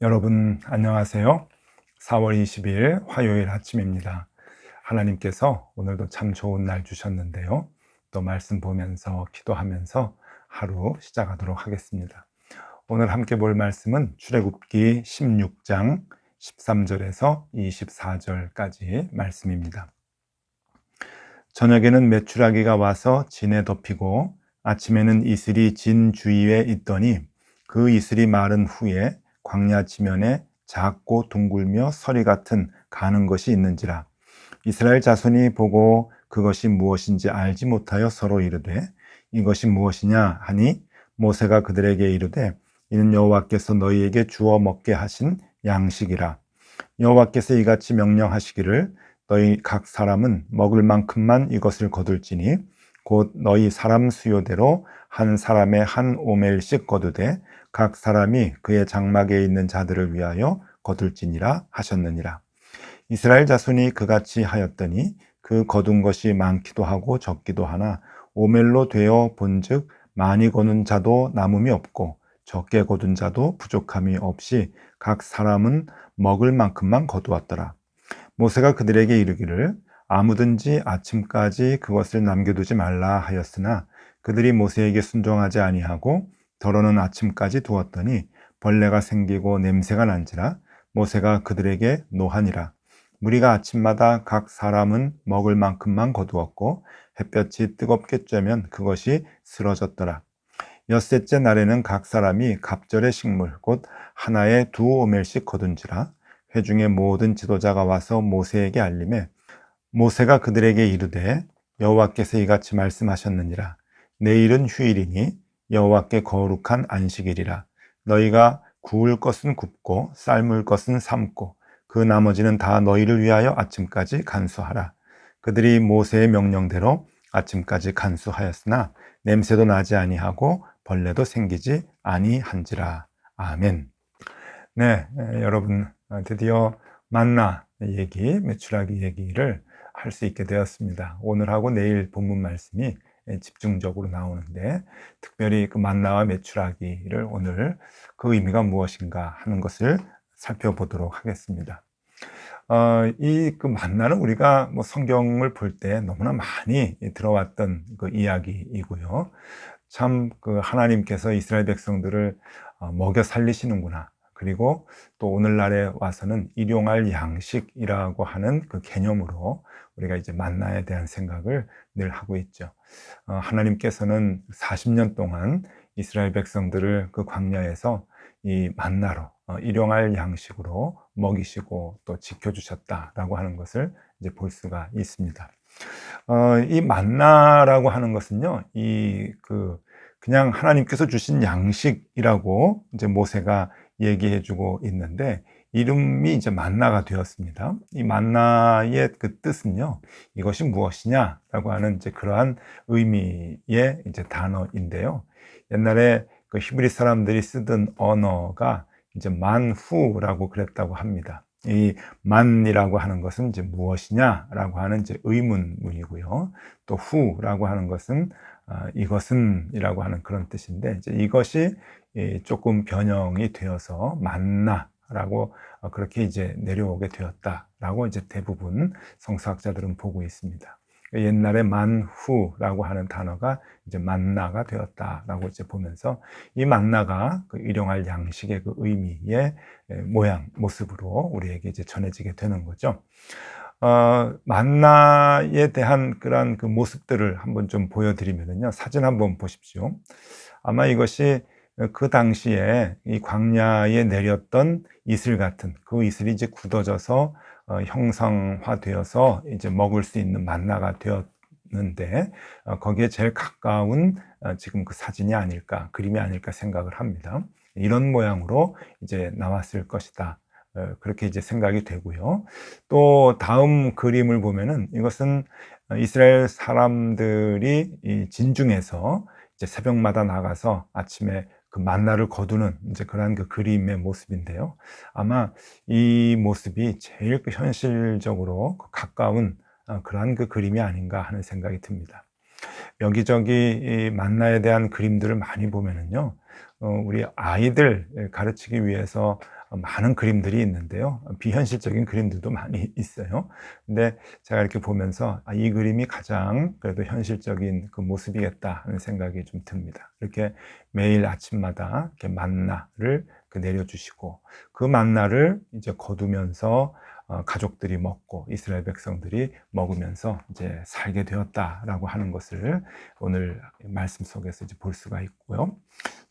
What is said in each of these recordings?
여러분 안녕하세요. 4월 20일 화요일 아침입니다. 하나님께서 오늘도 참 좋은 날 주셨는데요. 또 말씀 보면서 기도하면서 하루 시작하도록 하겠습니다. 오늘 함께 볼 말씀은 출애굽기 16장 13절에서 24절까지 말씀입니다. 저녁에는 메추라기가 와서 진에 덮이고 아침에는 이슬이 진 주위에 있더니 그 이슬이 마른 후에 광야 지면에 작고 둥글며 서리 같은 가는 것이 있는지라. 이스라엘 자손이 보고 그것이 무엇인지 알지 못하여 서로 이르되 이것이 무엇이냐 하니 모세가 그들에게 이르되 이는 여호와께서 너희에게 주어 먹게 하신 양식이라. 여호와께서 이같이 명령하시기를 너희 각 사람은 먹을 만큼만 이것을 거둘지니 곧 너희 사람 수요대로 한 사람에 한 오멜씩 거두되 각 사람이 그의 장막에 있는 자들을 위하여 거둘지니라 하셨느니라. 이스라엘 자손이 그같이 하였더니 그 거둔 것이 많기도 하고 적기도 하나 오멜로 되어 본즉 많이 거둔 자도 남음이 없고 적게 거둔 자도 부족함이 없이 각 사람은 먹을 만큼만 거두었더라. 모세가 그들에게 이르기를 아무든지 아침까지 그것을 남겨두지 말라 하였으나 그들이 모세에게 순종하지 아니하고 더러는 아침까지 두었더니 벌레가 생기고 냄새가 난지라. 모세가 그들에게 노하니라. 무리가 아침마다 각 사람은 먹을 만큼만 거두었고 햇볕이 뜨겁게 쬐면 그것이 쓰러졌더라. 엿새째 날에는 각 사람이 갑절의 식물 곧 하나에 2오멜씩 거둔지라. 회중의 모든 지도자가 와서 모세에게 알림해 모세가 그들에게 이르되 여호와께서 이같이 말씀하셨느니라. 내일은 휴일이니 여호와께 거룩한 안식일이라. 너희가 구울 것은 굽고 삶을 것은 삶고 그 나머지는 다 너희를 위하여 아침까지 간수하라. 그들이 모세의 명령대로 아침까지 간수하였으나 냄새도 나지 아니하고 벌레도 생기지 아니한지라. 아멘. 네, 여러분 드디어 만나 얘기, 메추라기 얘기를 할 수 있게 되었습니다. 오늘하고 내일 본문 말씀이 집중적으로 나오는데 특별히 그 만나와 메추라기를 오늘 그 의미가 무엇인가 하는 것을 살펴보도록 하겠습니다. 이 그 만나는 우리가 뭐 성경을 볼 때 너무나 많이 들어왔던 그 이야기이고요. 참 그 하나님께서 이스라엘 백성들을 먹여 살리시는구나. 그리고 또 오늘날에 와서는 일용할 양식이라고 하는 그 개념으로 우리가 이제 만나에 대한 생각을 늘 하고 있죠. 하나님께서는 40년 동안 이스라엘 백성들을 그 광야에서 이 만나로 일용할 양식으로 먹이시고 또 지켜주셨다라고 하는 것을 이제 볼 수가 있습니다. 이 만나라고 하는 것은요, 그냥 하나님께서 주신 양식이라고 이제 모세가 얘기해주고 있는데 이름이 이제 만나가 되었습니다. 이 만나의 그 뜻은요, 이것이 무엇이냐라고 하는 이제 그러한 의미의 이제 단어인데요. 옛날에 그 히브리 사람들이 쓰던 언어가 이제 만후라고 그랬다고 합니다. 이 만이라고 하는 것은 이제 무엇이냐라고 하는 이제 의문문이고요. 또 후라고 하는 것은 이것은이라고 하는 그런 뜻인데 이제 이것이 조금 변형이 되어서 만나라고 그렇게 이제 내려오게 되었다라고 이제 대부분 성서학자들은 보고 있습니다. 옛날에 만후라고 하는 단어가 이제 만나가 되었다라고 이제 보면서 이 만나가 그 일용할 양식의 그 의미의 모양, 모습으로 우리에게 이제 전해지게 되는 거죠. 만나에 대한 그런 그 모습들을 한번 좀 보여드리면요. 사진 한번 보십시오. 아마 이것이 그 당시에 이 광야에 내렸던 이슬 같은 그 이슬이 이제 굳어져서 형상화되어서 이제 먹을 수 있는 만나가 되었는데 거기에 제일 가까운 지금 그 사진이 아닐까, 그림이 아닐까 생각을 합니다. 이런 모양으로 이제 나왔을 것이다. 그렇게 이제 생각이 되고요. 또 다음 그림을 보면은 이것은 이스라엘 사람들이 이 진중에서 이제 새벽마다 나가서 아침에 그 만나를 거두는 이제 그러한 그 그림의 모습인데요. 아마 이 모습이 제일 그 현실적으로 가까운 그러한 그 그림이 아닌가 하는 생각이 듭니다. 여기저기 이 만나에 대한 그림들을 많이 보면은요, 우리 아이들 가르치기 위해서 많은 그림들이 있는데요. 비현실적인 그림들도 많이 있어요. 근데 제가 이렇게 보면서 이 그림이 가장 그래도 현실적인 그 모습이겠다 하는 생각이 좀 듭니다. 이렇게 매일 아침마다 이렇게 만나를 내려주시고, 그 만나를 이제 거두면서 가족들이 먹고 이스라엘 백성들이 먹으면서 이제 살게 되었다라고 하는 것을 오늘 말씀 속에서 이제 볼 수가 있고요.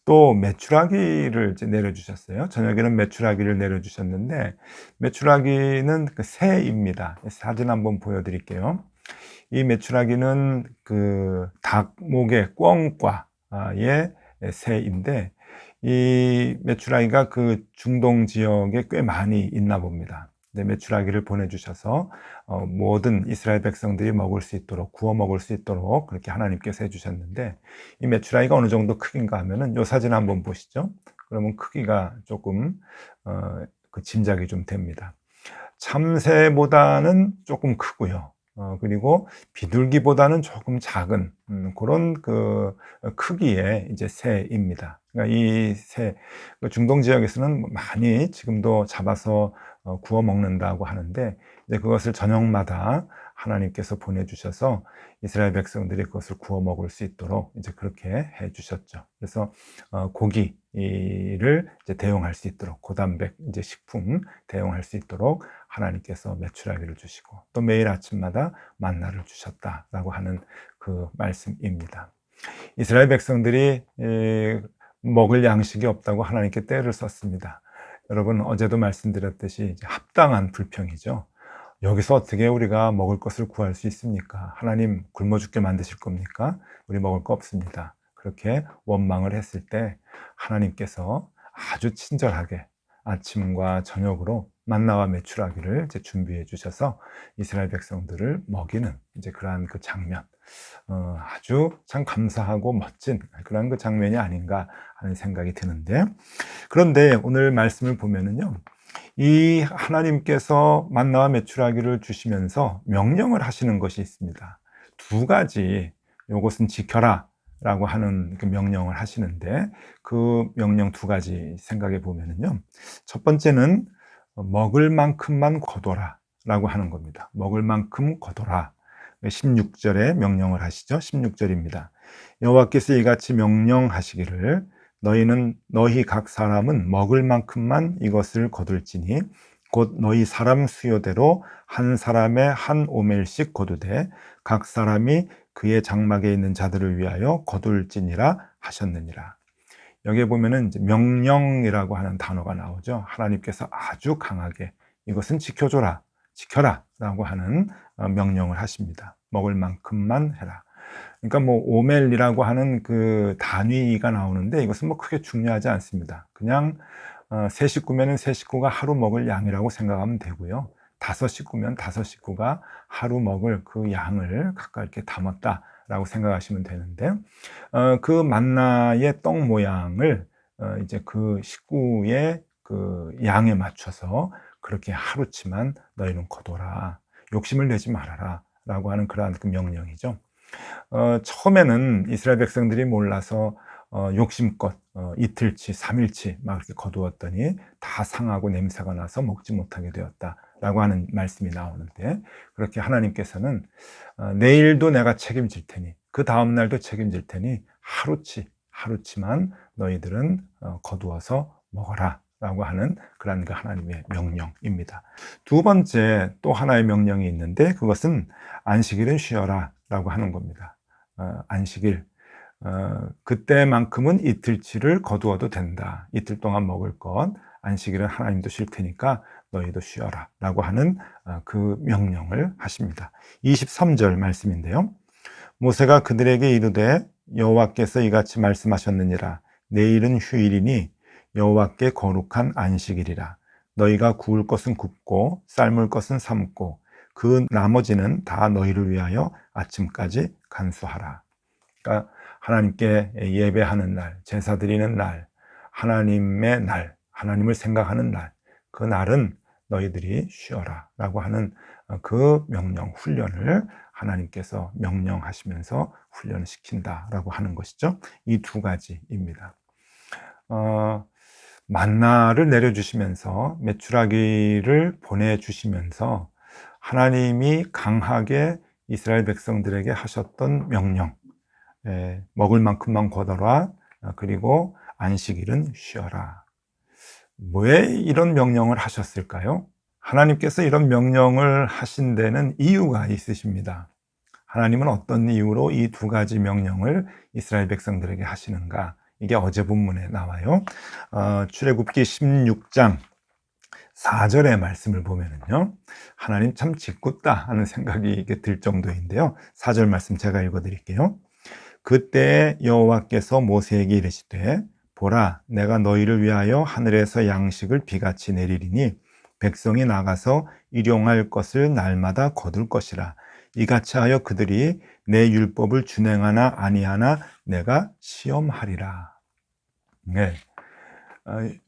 또 메추라기를 이제 내려주셨어요. 저녁에는 메추라기를 내려주셨는데, 메추라기는 그 새입니다. 사진 한번 보여드릴게요. 이 메추라기는 그 닭목의 꿩과의 새인데, 이 메추라기가 그 중동 지역에 꽤 많이 있나 봅니다. 근데 메추라기를 보내주셔서 모든 이스라엘 백성들이 먹을 수 있도록, 구워 먹을 수 있도록 그렇게 하나님께서 해주셨는데, 이 메추라기가 어느 정도 크긴가 하면은 요 사진 한번 보시죠. 그러면 크기가 조금 그 짐작이 좀 됩니다. 참새보다는 조금 크고요. 그리고 비둘기보다는 조금 작은 그런 그 크기의 이제 새입니다. 그러니까 이 새, 그 중동 지역에서는 많이 지금도 잡아서 구워 먹는다고 하는데, 이제 그것을 저녁마다 하나님께서 보내주셔서 이스라엘 백성들이 그것을 구워 먹을 수 있도록 이제 그렇게 해 주셨죠. 그래서 고기를 이제 대용할 수 있도록, 고단백 이제 식품 대용할 수 있도록 하나님께서 메추라기를 주시고, 또 매일 아침마다 만나를 주셨다라고 하는 그 말씀입니다. 이스라엘 백성들이 먹을 양식이 없다고 하나님께 떼를 썼습니다. 여러분, 어제도 말씀드렸듯이 합당한 불평이죠. 여기서 어떻게 우리가 먹을 것을 구할 수 있습니까? 하나님 굶어 죽게 만드실 겁니까? 우리 먹을 거 없습니다. 그렇게 원망을 했을 때 하나님께서 아주 친절하게 아침과 저녁으로 만나와 메추라기를 이제 준비해 주셔서 이스라엘 백성들을 먹이는 이제 그러한 그 장면, 아주 참 감사하고 멋진 그런 그 장면이 아닌가 하는 생각이 드는데, 그런데 오늘 말씀을 보면은요, 이 하나님께서 만나와 메추라기를 주시면서 명령을 하시는 것이 있습니다. 두 가지, 요것은 지켜라 라고 하는 그 명령을 하시는데, 그 명령 두 가지 생각해 보면은요, 첫 번째는 먹을 만큼만 거둬라 라고 하는 겁니다. 먹을 만큼 거둬라. 16절에 명령을 하시죠. 16절입니다. 여호와께서 이같이 명령하시기를 너희 각 사람은 먹을 만큼만 이것을 거둘지니 곧 너희 사람 수요대로 한 사람에 한 오멜씩 거두되 각 사람이 그의 장막에 있는 자들을 위하여 거둘지니라 하셨느니라. 여기에 보면은 이제 명령이라고 하는 단어가 나오죠. 하나님께서 아주 강하게 이것은 지켜줘라, 지켜라 라고 하는 명령을 하십니다. 먹을 만큼만 해라. 그러니까 뭐 오멜이라고 하는 그 단위가 나오는데, 이것은 뭐 크게 중요하지 않습니다. 그냥 세 식구면은 세 식구가 하루 먹을 양이라고 생각하면 되고요. 다섯 식구면 다섯 식구가 하루 먹을 그 양을 각각 이렇게 담았다라고 생각하시면 되는데, 그 만나의 떡 모양을 이제 그 식구의 그 양에 맞춰서 그렇게 하루치만 너희는 거둬라, 욕심을 내지 말아라 라고 하는 그러한 그 명령이죠. 처음에는 이스라엘 백성들이 몰라서 욕심껏 이틀치, 3일치 막 이렇게 거두었더니 다 상하고 냄새가 나서 먹지 못하게 되었다라고 하는 말씀이 나오는데, 그렇게 하나님께서는 내일도 내가 책임질 테니, 그 다음 날도 책임질 테니 하루치만 너희들은 거두어서 먹어라 라고 하는 그런 그 하나님의 명령입니다. 두 번째 또 하나의 명령이 있는데, 그것은 안식일은 쉬어라 라고 하는 겁니다. 안식일, 그때만큼은 이틀치를 거두어도 된다. 이틀 동안 먹을 것, 안식일은 하나님도 쉴 테니까 너희도 쉬어라 라고 하는 그 명령을 하십니다. 23절 말씀인데요, 모세가 그들에게 이르되 여호와께서 이같이 말씀하셨느니라. 내일은 휴일이니 여호와께 거룩한 안식일이라. 너희가 구울 것은 굽고 삶을 것은 삶고 그 나머지는 다 너희를 위하여 아침까지 간수하라. 그러니까 하나님께 예배하는 날, 제사 드리는 날, 하나님의 날, 하나님을 생각하는 날, 그 날은 너희들이 쉬어라 라고 하는 그 명령, 훈련을 하나님께서 명령하시면서 훈련을 시킨다라고 하는 것이죠. 이 두 가지입니다. 만나를 내려주시면서 메추라기를 보내주시면서 하나님이 강하게 이스라엘 백성들에게 하셨던 명령, 먹을 만큼만 거둬라, 그리고 안식일은 쉬어라. 왜 이런 명령을 하셨을까요? 하나님께서 이런 명령을 하신 데는 이유가 있으십니다. 하나님은 어떤 이유로 이 두 가지 명령을 이스라엘 백성들에게 하시는가? 이게 어제 본문에 나와요. 출애굽기 16장 4절의 말씀을 보면은요, 하나님 참 짓궂다 하는 생각이 들 정도인데요. 4절 말씀 제가 읽어드릴게요. 그때 여호와께서 모세에게 이르시되 보라, 내가 너희를 위하여 하늘에서 양식을 비같이 내리리니 백성이 나가서 일용할 것을 날마다 거둘 것이라. 이같이 하여 그들이 내 율법을 준행하나 아니하나 내가 시험하리라. 네.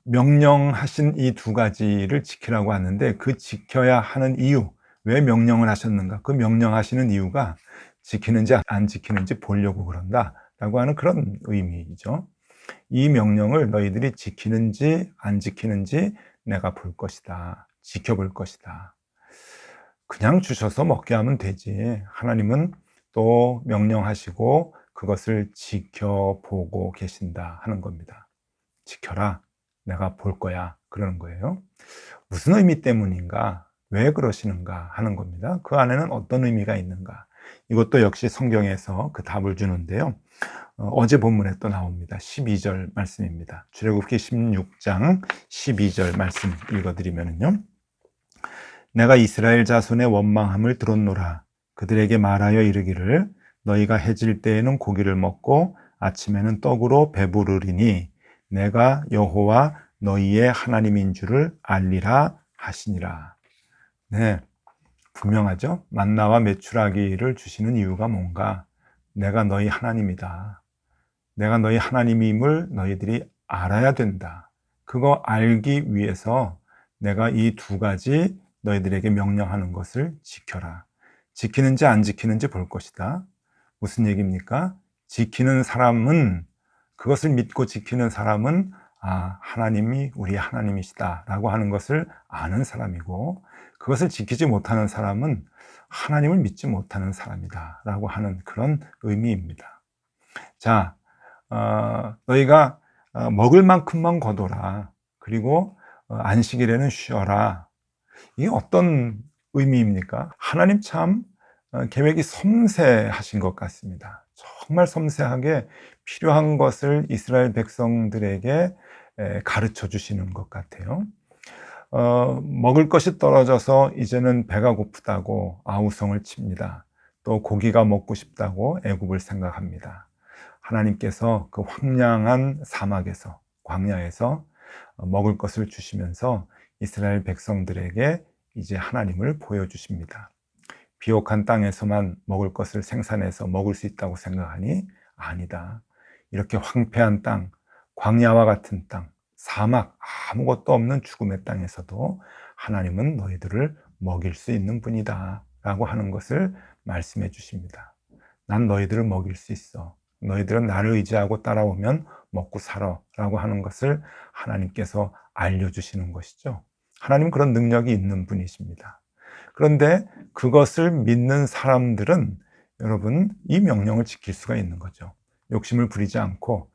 명령하신 이 두 가지를 지키라고 하는데, 그 지켜야 하는 이유, 왜 명령을 하셨는가? 그 명령하시는 이유가 지키는지 안 지키는지 보려고 그런다 라고 하는 그런 의미이죠. 이 명령을 너희들이 지키는지 안 지키는지 내가 볼 것이다, 지켜볼 것이다. 그냥 주셔서 먹게 하면 되지, 하나님은 또 명령하시고 그것을 지켜보고 계신다 하는 겁니다. 지켜라, 내가 볼 거야, 그러는 거예요. 무슨 의미 때문인가, 왜 그러시는가 하는 겁니다. 그 안에는 어떤 의미가 있는가, 이것도 역시 성경에서 그 답을 주는데요. 어제 본문에 또 나옵니다. 12절 말씀입니다. 출애굽기 16장 12절 말씀 읽어드리면요, 내가 이스라엘 자손의 원망함을 들었노라. 그들에게 말하여 이르기를 너희가 해질 때에는 고기를 먹고 아침에는 떡으로 배부르리니 내가 여호와 너희의 하나님인 줄을 알리라 하시니라. 네, 분명하죠? 만나와 메추라기를 주시는 이유가 뭔가? 내가 너희 하나님이다, 내가 너희 하나님임을 너희들이 알아야 된다. 그거 알기 위해서 내가 이 두 가지 너희들에게 명령하는 것을 지켜라. 지키는지 안 지키는지 볼 것이다. 무슨 얘기입니까? 지키는 사람은, 그것을 믿고 지키는 사람은 하나님이 우리 하나님이시다 라고 하는 것을 아는 사람이고, 그것을 지키지 못하는 사람은 하나님을 믿지 못하는 사람이다 라고 하는 그런 의미입니다. 자, 너희가 먹을 만큼만 거둬라, 그리고 안식일에는 쉬어라. 이게 어떤 의미입니까? 하나님 참 계획이 섬세하신 것 같습니다. 정말 섬세하게 필요한 것을 이스라엘 백성들에게 가르쳐 주시는 것 같아요. 먹을 것이 떨어져서 이제는 배가 고프다고 아우성을 칩니다. 또 고기가 먹고 싶다고 애굽을 생각합니다. 하나님께서 그 황량한 사막에서, 광야에서 먹을 것을 주시면서 이스라엘 백성들에게 이제 하나님을 보여주십니다. 비옥한 땅에서만 먹을 것을 생산해서 먹을 수 있다고 생각하니 아니다. 이렇게 황폐한 땅, 광야와 같은 땅, 사막, 아무것도 없는 죽음의 땅에서도 하나님은 너희들을 먹일 수 있는 분이다 라고 하는 것을 말씀해 주십니다. 난 너희들을 먹일 수 있어. 너희들은 나를 의지하고 따라오면 먹고 살아 라고 하는 것을 하나님께서 알려주시는 것이죠. 하나님 그런 능력이 있는 분이십니다. 그런데 그것을 믿는 사람들은 여러분 이 명령을 지킬 수가 있는 거죠. 욕심을 부리지 않고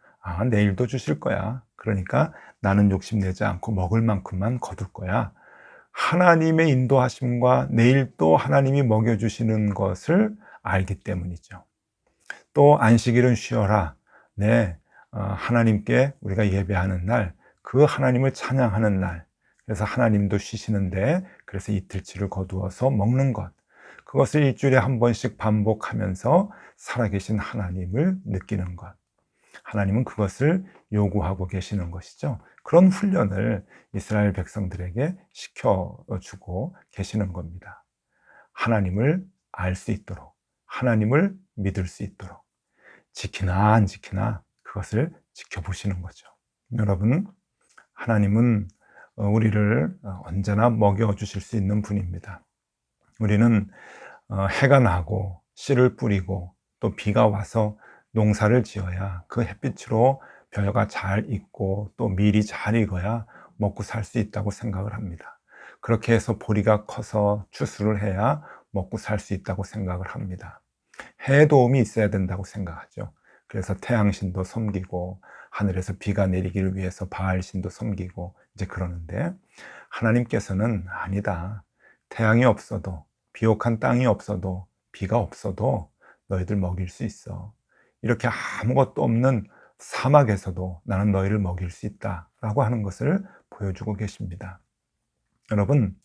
내일도 주실 거야, 그러니까 나는 욕심내지 않고 먹을 만큼만 거둘 거야. 하나님의 인도하심과 내일 또 하나님이 먹여주시는 것을 알기 때문이죠. 또 안식일은 쉬어라. 네, 하나님께 우리가 예배하는 날, 그 하나님을 찬양하는 날, 그래서 하나님도 쉬시는데 그래서 이틀치를 거두어서 먹는 것, 그것을 일주일에 한 번씩 반복하면서 살아계신 하나님을 느끼는 것, 하나님은 그것을 요구하고 계시는 것이죠. 그런 훈련을 이스라엘 백성들에게 시켜주고 계시는 겁니다. 하나님을 알 수 있도록, 하나님을 믿을 수 있도록, 지키나 안 지키나 그것을 지켜보시는 거죠. 여러분, 하나님은 우리를 언제나 먹여주실 수 있는 분입니다. 우리는 해가 나고 씨를 뿌리고 또 비가 와서 농사를 지어야 그 햇빛으로 벼가 잘 익고 또 밀이 잘 익어야 먹고 살 수 있다고 생각을 합니다. 그렇게 해서 보리가 커서 추수를 해야 먹고 살 수 있다고 생각을 합니다. 해의 도움이 있어야 된다고 생각하죠. 그래서 태양신도 섬기고 하늘에서 비가 내리기를 위해서 바알신도 섬기고 이제 그러는데, 하나님께서는 아니다. 태양이 없어도, 비옥한 땅이 없어도, 비가 없어도 너희들 먹일 수 있어. 이렇게 아무것도 없는 사막에서도 나는 너희를 먹일 수 있다 라고 하는 것을 보여주고 계십니다. 여러분,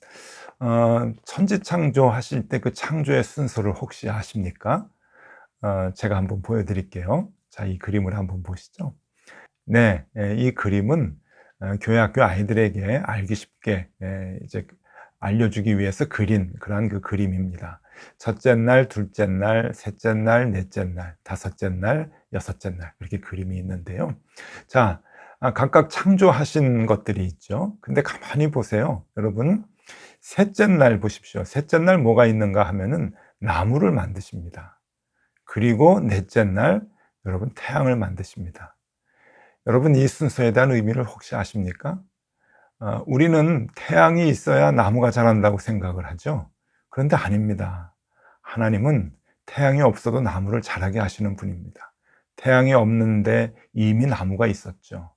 천지창조 하실 때 그 창조의 순서를 혹시 아십니까? 제가 한번 보여드릴게요. 자, 이 그림을 한번 보시죠. 네, 이 그림은 교회 학교 아이들에게 알기 쉽게 이제 알려주기 위해서 그린 그러한 그 그림입니다. 첫째 날, 둘째 날, 셋째 날, 넷째 날, 다섯째 날, 여섯째 날, 이렇게 그림이 있는데요. 자, 각각 창조하신 것들이 있죠. 근데 가만히 보세요. 여러분, 셋째 날 보십시오. 셋째 날 뭐가 있는가 하면은 나무를 만드십니다. 그리고 넷째 날 여러분 태양을 만드십니다. 여러분, 이 순서에 대한 의미를 혹시 아십니까? 우리는 태양이 있어야 나무가 자란다고 생각을 하죠. 그런데 아닙니다. 하나님은 태양이 없어도 나무를 자라게 하시는 분입니다. 태양이 없는데 이미 나무가 있었죠.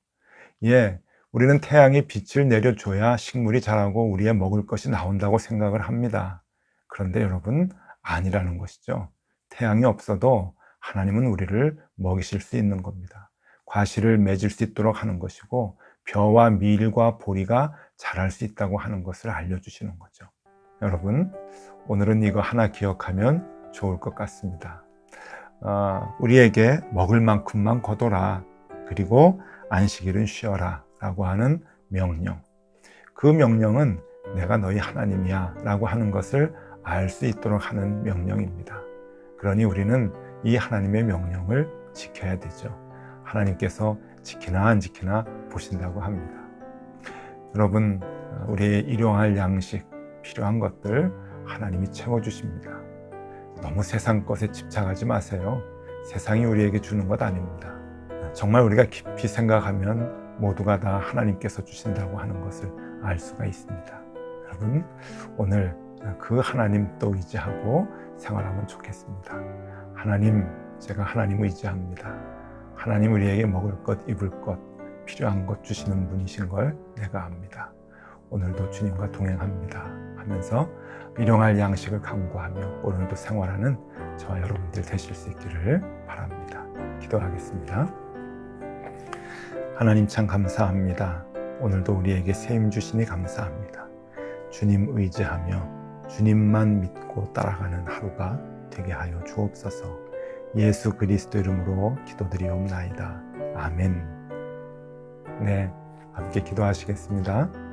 예, 우리는 태양이 빛을 내려줘야 식물이 자라고 우리의 먹을 것이 나온다고 생각을 합니다. 그런데 여러분, 아니라는 것이죠. 태양이 없어도 하나님은 우리를 먹이실 수 있는 겁니다. 과실을 맺을 수 있도록 하는 것이고, 벼와 밀과 보리가 자랄 수 있다고 하는 것을 알려주시는 거죠. 여러분, 오늘은 이거 하나 기억하면 좋을 것 같습니다. 우리에게 먹을 만큼만 거둬라. 그리고 안식일은 쉬어라 라고 하는 명령. 그 명령은 내가 너희 하나님이야 라고 하는 것을 알 수 있도록 하는 명령입니다. 그러니 우리는 이 하나님의 명령을 지켜야 되죠. 하나님께서 지키나 안 지키나 보신다고 합니다. 여러분, 우리의 일용할 양식, 필요한 것들 하나님이 채워주십니다. 너무 세상 것에 집착하지 마세요. 세상이 우리에게 주는 것 아닙니다. 정말 우리가 깊이 생각하면 모두가 다 하나님께서 주신다고 하는 것을 알 수가 있습니다. 여러분, 오늘 그 하나님 또 의지하고 생활하면 좋겠습니다. 하나님, 제가 하나님 의지합니다. 하나님 우리에게 먹을 것, 입을 것, 필요한 것 주시는 분이신 걸 내가 압니다. 오늘도 주님과 동행합니다 하면서 일용할 양식을 강구하며 오늘도 생활하는 저와 여러분들 되실 수 있기를 바랍니다. 기도하겠습니다. 하나님 참 감사합니다. 오늘도 우리에게 세임 주시니 감사합니다. 주님 의지하며 주님만 믿고 따라가는 하루가 되게 하여 주옵소서. 예수 그리스도 이름으로 기도드리옵나이다. 아멘. 네, 함께 기도하시겠습니다.